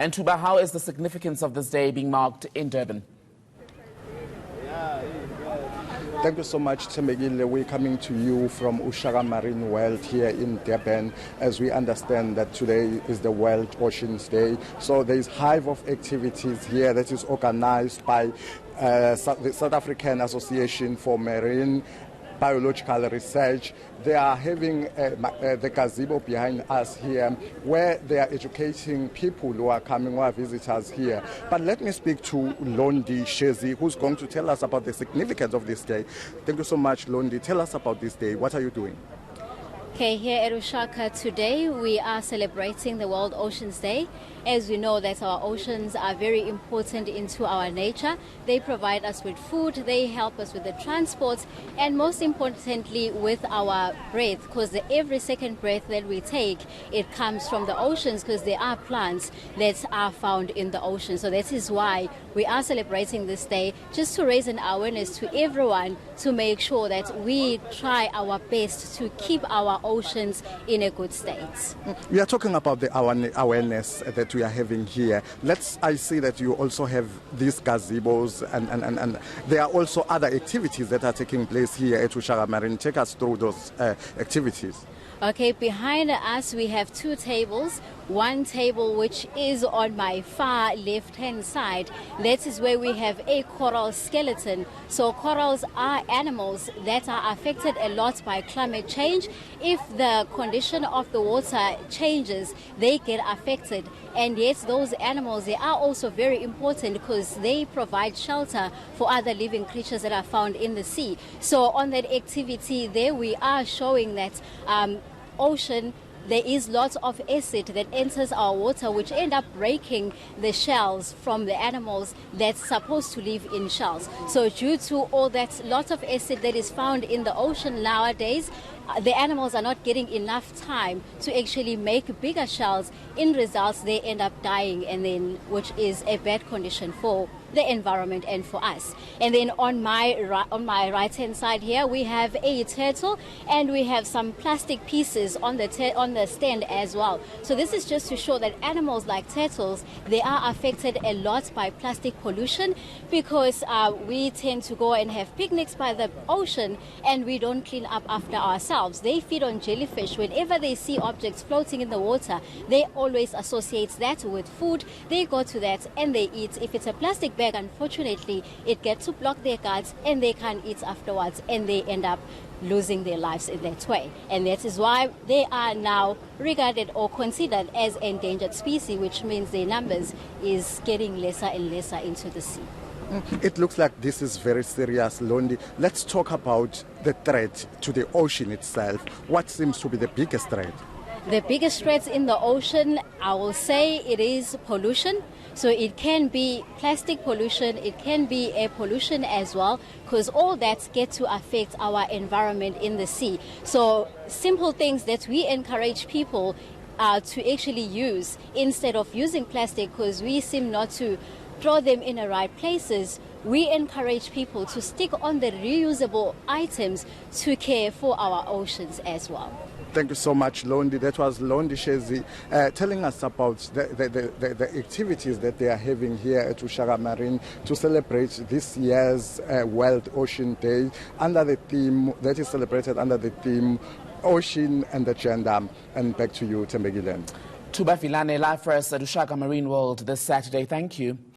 And Tuba, how is the significance of this day being marked in Durban? Thank you so much, Tembegile. We're coming to you from Ushaka Marine World here in Durban, as we understand that today is the World Oceans Day. So there is hive of activities here that is organized by the South African Association for Marine Biological Research. They are having the gazebo behind us here, where they are educating people who are coming, who are visitors here. But let me speak to Londi Shezi, who's going to tell us about the significance of this day. Thank you so much, Londi. Tell us about this day. What are you doing? Okay, here at Ushaka today we are celebrating the World Oceans Day. As we know that our oceans are very important into our nature. They provide us with food, they help us with the transport, and most importantly with our breath, because every second breath that we take, it comes from the oceans, because there are plants that are found in the ocean. So that is why we are celebrating this day, just to raise an awareness to everyone to make sure that we try our best to keep our oceans in a good state. We are talking about the awareness that we are having here. I see that you also have these gazebos and there are also other activities that are taking place here at Ushaka Marine. Take us through those activities. Okay, behind us we have two tables. One table which is on my far left-hand side, that is where we have a coral skeleton. So corals are animals that are affected a lot by climate change. If the condition of the water changes, they get affected. And yes, those animals, they are also very important because they provide shelter for other living creatures that are found in the sea. So on that activity there, we are showing that ocean, there is lots of acid that enters our water, which end up breaking the shells from the animals that's supposed to live in shells. So due to all that lot of acid that is found in the ocean nowadays, the animals are not getting enough time to actually make bigger shells. In results, they end up dying, and then which is a bad condition for the environment and for us. And then on my right hand side here we have a turtle, and we have some plastic pieces on the stand as well. So this is just to show that animals like turtles, they are affected a lot by plastic pollution, because we tend to go and have picnics by the ocean and we don't clean up after ourselves. They feed on jellyfish. Whenever they see objects floating in the water, they always associate that with food. They go to that and they eat. If it's a plastic bag, unfortunately, it gets to block their guts and they can't eat afterwards, and they end up losing their lives in that way. And that is why they are now regarded or considered as endangered species, which means their numbers is getting lesser and lesser into the sea. It looks like this is very serious, Londi. Let's talk about the threat to the ocean itself. What seems to be the biggest threat? The biggest threats in the ocean, I will say it is pollution. So it can be plastic pollution, it can be air pollution as well, because all that get to affect our environment in the sea. So simple things that we encourage people to actually use instead of using plastic, because we seem not to throw them in the right places. We encourage people to stick on the reusable items to care for our oceans as well. Thank you so much, Londi. That was Londi Shezi telling us about the activities that they are having here at Ushaka Marine to celebrate this year's World Ocean Day under the theme that is celebrated under the theme Ocean and the Gender. And back to you, Tembegile. Tuba Filane, live for us at Ushaka Marine World this Saturday. Thank you.